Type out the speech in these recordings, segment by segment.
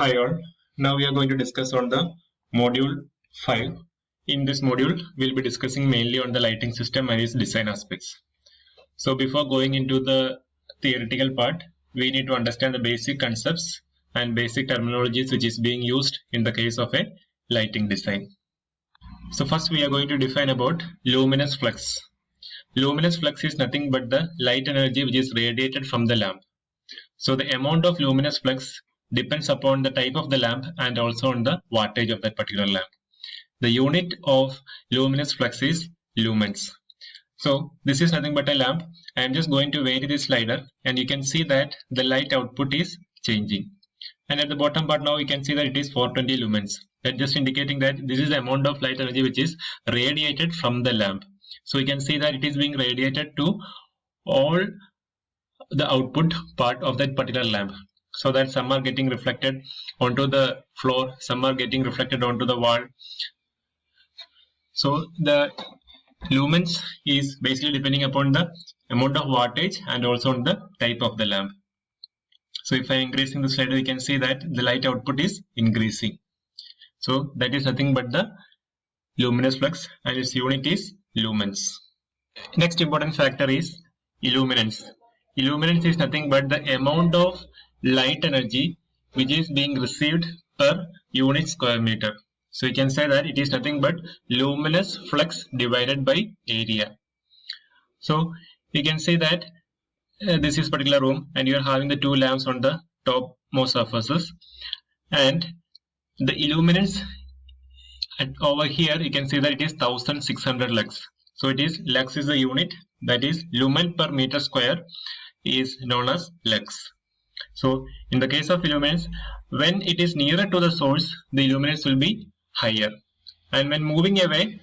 Hi all. Now we are going to discuss on the module 5. In this module, we'll be discussing mainly on the lighting system and its design aspects. So before going into the theoretical part, we need to understand the basic concepts and basic terminologies which is being used in the case of a lighting design. So first we are going to define about luminous flux. Luminous flux is nothing but the light energy which is radiated from the lamp. So the amount of luminous flux depends upon the type of the lamp and also on the wattage of that particular lamp. The unit of luminous flux is lumens. So this is nothing but a lamp. I am just going to vary this slider and you can see that the light output is changing. And at the bottom part now you can see that it is 420 lumens. That just indicating that this is the amount of light energy which is radiated from the lamp. So you can see that it is being radiated to all the output part of that particular lamp. So that some are getting reflected onto the floor, some are getting reflected onto the wall. So the lumens is basically depending upon the amount of wattage and also on the type of the lamp. So if I am increasing the slider, you can see that the light output is increasing. So that is nothing but the luminous flux and its unit is lumens. Next important factor is illuminance. Illuminance is nothing but the amount of light energy which is being received per unit square meter. So you can say that it is nothing but luminous flux divided by area. So you can say that this is particular room and you are having the two lamps on the topmost surfaces, and the illuminance over here you can see that it is 1600 lux. So it is lux is the unit, that is lumen per meter square is known as lux. So in the case of illuminance, when it is nearer to the source, the illuminance will be higher, and when moving away,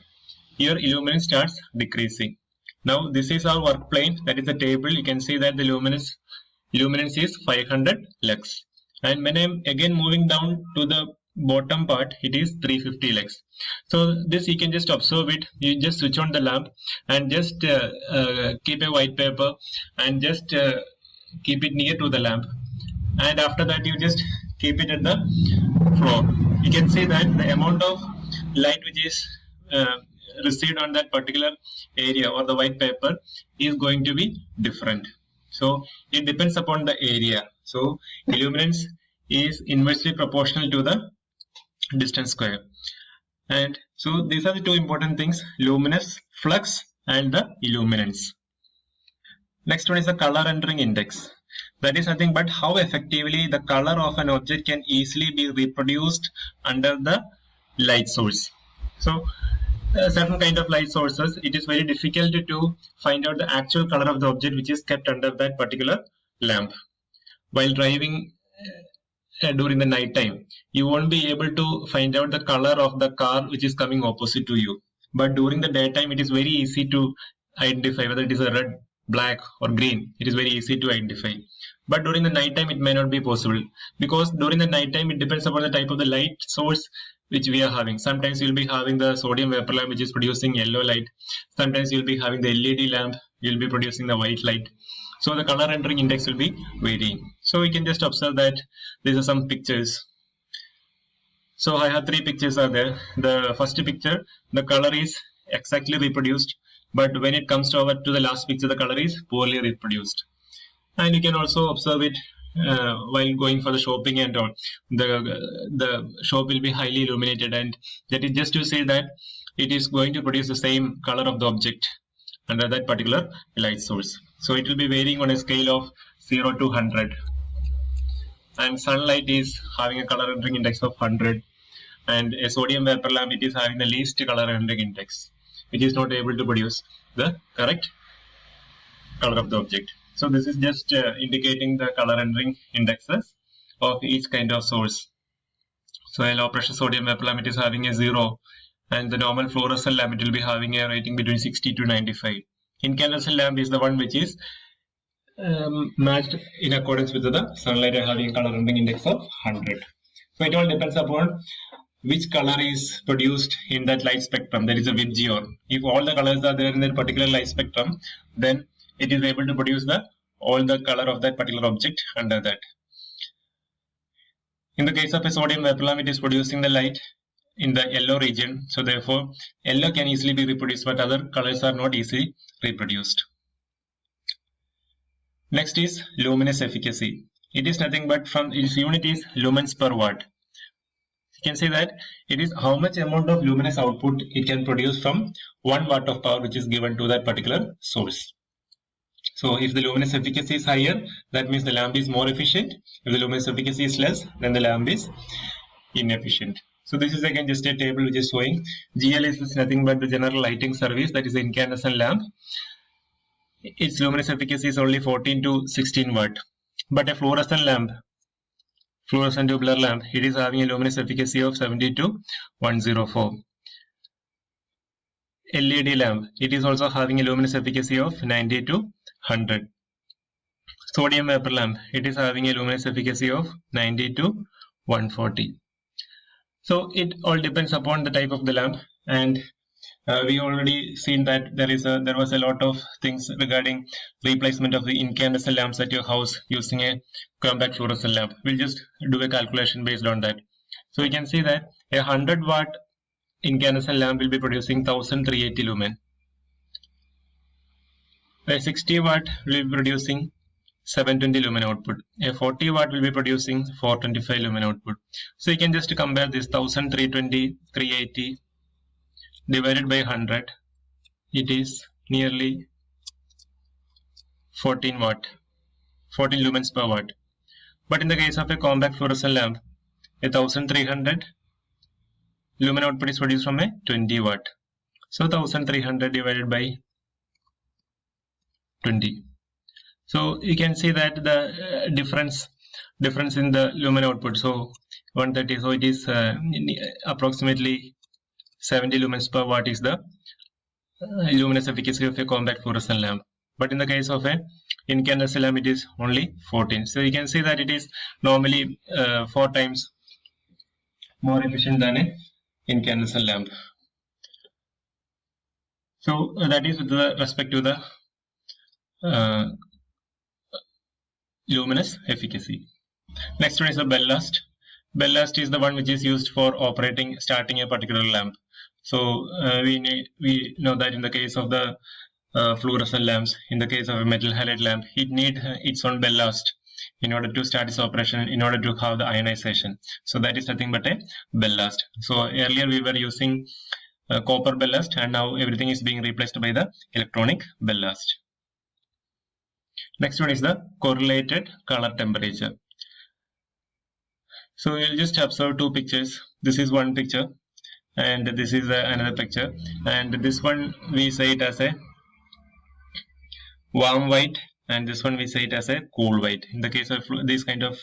your illuminance starts decreasing. Now this is our work plane, that is the table. You can see that the illuminance is 500 lux, and when I am again moving down to the bottom part, it is 350 lux. So this you can just observe it. You just switch on the lamp and just keep a white paper and just keep it near to the lamp, and after that you just keep it at the floor. You can see that the amount of light which is received on that particular area or the white paper is going to be different. So it depends upon the area. So illuminance is inversely proportional to the distance square. And so these are the two important things: luminous flux and the illuminance. Next one is the color rendering index. That is nothing but how effectively the color of an object can easily be reproduced under the light source. So certain kind of light sources, it is very difficult to find out the actual color of the object which is kept under that particular lamp. While driving during the night time, you won't be able to find out the color of the car which is coming opposite to you. But during the daytime, it is very easy to identify whether it is a red, black or green. It is very easy to identify. But during the night time, it may not be possible, because during the night time, it depends upon the type of the light source which we are having. Sometimes you'll be having the sodium vapor lamp which is producing yellow light. Sometimes you'll be having the LED lamp, you'll be producing the white light. So the color rendering index will be varying. So we can just observe that these are some pictures. So I have three pictures are there. The first picture, the color is exactly reproduced, but when it comes over to the last picture, the color is poorly reproduced. And you can also observe it while going for the shopping and all. The shop will be highly illuminated, and that is just to say that it is going to produce the same color of the object under that particular light source. So it will be varying on a scale of 0 to 100. And sunlight is having a color rendering index of 100, and a sodium vapor lamp, it is having the least color rendering index, which is not able to produce the correct color of the object. So this is just indicating the color rendering indexes of each kind of source. So a low pressure sodium vapor lamp, it is having a 0, and the normal fluorescent lamp, it will be having a rating between 60 to 95. Incandescent lamp is the one which is matched in accordance with the sunlight, having color rendering index of 100. So it all depends upon which color is produced in that light spectrum. There is a VIBGYOR. If all the colors are there in that particular light spectrum, then it is able to produce all the color of that particular object under that. In the case of a sodium vapor lamp, it is producing the light in the yellow region. So therefore, yellow can easily be reproduced, but other colors are not easily reproduced. Next is luminous efficacy. It is nothing but from its unit is lumens per watt. You can say that it is how much amount of luminous output it can produce from 1 watt of power which is given to that particular source. So if the luminous efficacy is higher, that means the lamp is more efficient. If the luminous efficacy is less, then the lamp is inefficient. So this is again just a table which is showing GLS is nothing but the general lighting service, that is the incandescent lamp. Its luminous efficacy is only 14 to 16 watt. But a fluorescent lamp, fluorescent tubular lamp, it is having a luminous efficacy of 70 to 104. LED lamp, it is also having a luminous efficacy of 90 to 100. Sodium vapor lamp, it is having a luminous efficacy of 90 to 140. So it all depends upon the type of the lamp, and we already seen that there was a lot of things regarding replacement of the incandescent lamps at your house using a compact fluorescent lamp. We'll just do a calculation based on that. So we can see that a 100 watt incandescent lamp will be producing 1380 lumen. A 60 watt will be producing 720 lumen output. A 40 watt will be producing 425 lumen output. So you can just compare this 1320, 380 divided by 100. It is nearly 14 watt, 14 lumens per watt. But in the case of a compact fluorescent lamp, a 1300 lumen output is produced from a 20 watt. So 1300 divided by 20. So you can see that the difference in the lumen output. So 130. So it is approximately 70 lumens per watt is the luminous efficacy of a compact fluorescent lamp. But in the case of a incandescent lamp, it is only 14. So you can see that it is normally 4 times more efficient than a incandescent lamp. So that is with respect to the luminous efficacy. Next one is the ballast. Ballast is the one which is used for starting a particular lamp. So we know that in the case of the fluorescent lamps, in the case of a metal halide lamp, it needs its own ballast in order to start its operation, in order to have the ionization. So that is nothing but a ballast. So earlier we were using copper ballast, and now everything is being replaced by the electronic ballast. Next one is the correlated color temperature. So we'll just observe 2 pictures. This is one picture and this is another picture, and this one we say it as a warm white, and this one we say it as a cool white. In the case of this kind of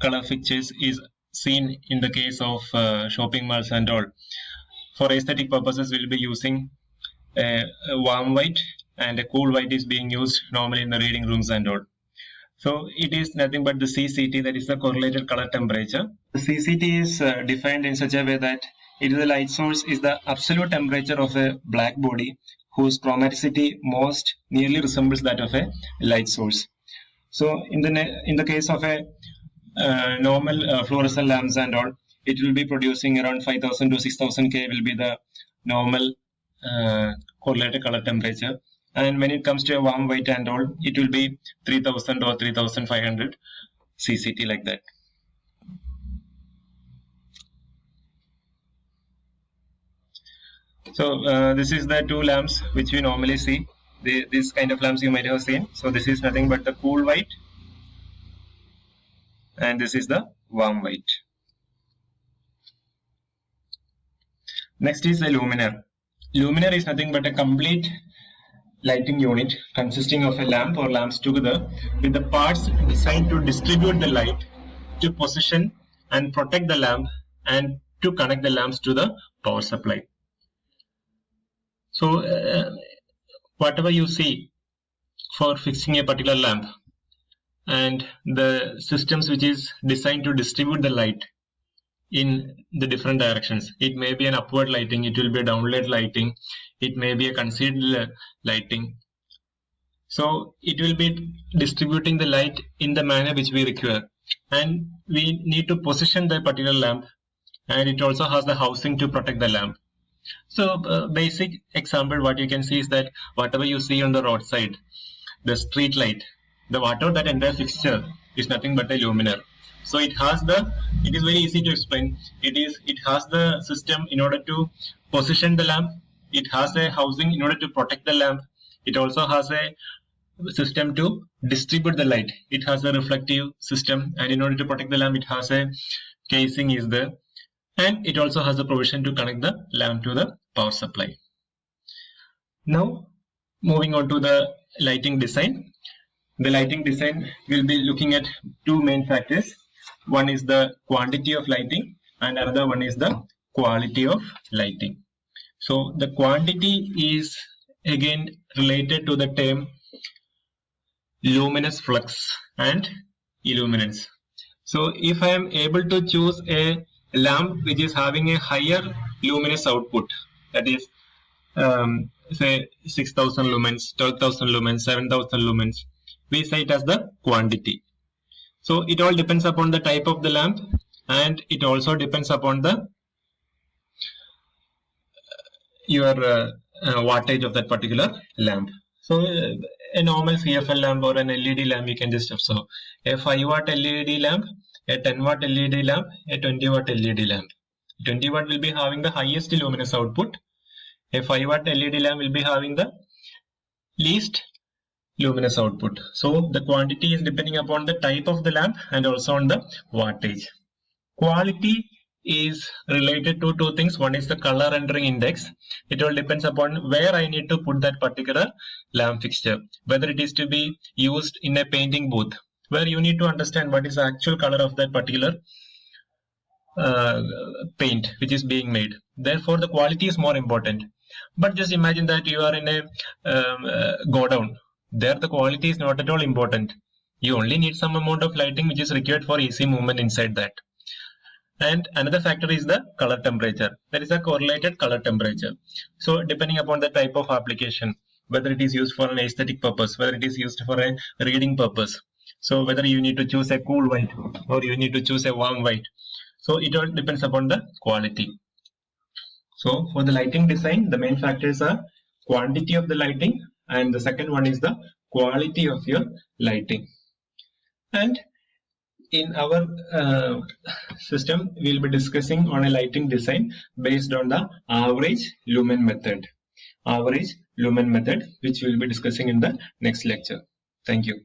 color pictures is seen in the case of shopping malls and all. For aesthetic purposes, we'll be using a warm white, and a cool white is being used normally in the reading rooms and all. So it is nothing but the CCT, that is the correlated color temperature. The CCT is defined in such a way that it is the light source is the absolute temperature of a black body whose chromaticity most nearly resembles that of a light source. So in the case of a normal fluorescent lamps and all, it will be producing around 5000 to 6000 K will be the normal correlated color temperature. And when it comes to a warm white and all, it will be 3000 or 3500 CCT, like that. So this is the 2 lamps which we normally see. This kind of lamps you might have seen. So this is nothing but the cool white, and this is the warm white. Next is the luminaire. Luminaire is nothing but a complete lighting unit consisting of a lamp or lamps together with the parts designed to distribute the light, to position and protect the lamp, and to connect the lamps to the power supply. So whatever you see for fixing a particular lamp and the systems which is designed to distribute the light in the different directions. It may be an upward lighting, it will be a downward lighting, it may be a concealed lighting. So it will be distributing the light in the manner which we require. and we need to position the particular lamp, and it also has the housing to protect the lamp. So basic example what you can see is that whatever you see on the roadside, the street light, the whatever that entire fixture is nothing but a luminaire. So it has the, it is very easy to explain. It has the system in order to position the lamp. It has a housing in order to protect the lamp. It also has a system to distribute the light. It has a reflective system, and in order to protect the lamp, it has a casing is there, and it also has a provision to connect the lamp to the power supply. Now moving on to the lighting design. The lighting design will be looking at two main factors. One is the quantity of lighting, and another one is the quality of lighting. So the quantity is again related to the term luminous flux and illuminance. So if I am able to choose a lamp which is having a higher luminous output, that is say 6000 lumens, 12,000 lumens, 7,000 lumens, we say it as the quantity. So it all depends upon the type of the lamp, and it also depends upon the your wattage of that particular lamp. So a normal CFL lamp or an LED lamp, you can just observe a 5 watt LED lamp, a 10 watt LED lamp, a 20 watt LED lamp. 20 watt will be having the highest luminous output. A 5 watt LED lamp will be having the least luminous output. So the quantity is depending upon the type of the lamp and also on the wattage. Quality is related to two things. One is the color rendering index. It all depends upon where I need to put that particular lamp fixture, whether it is to be used in a painting booth, where you need to understand what is the actual color of that particular paint which is being made. Therefore the quality is more important. But just imagine that you are in a godown. There the quality is not at all important. You only need some amount of lighting which is required for easy movement inside that. And another factor is the color temperature. There is a correlated color temperature. So depending upon the type of application, whether it is used for an aesthetic purpose, whether it is used for a reading purpose, so whether you need to choose a cool white or you need to choose a warm white, so it all depends upon the quality. So for the lighting design, the main factors are quantity of the lighting, and the second one is the quality of your lighting. And in our system, we will be discussing on a lighting design based on the average lumen method. Average lumen method, which we will be discussing in the next lecture. Thank you.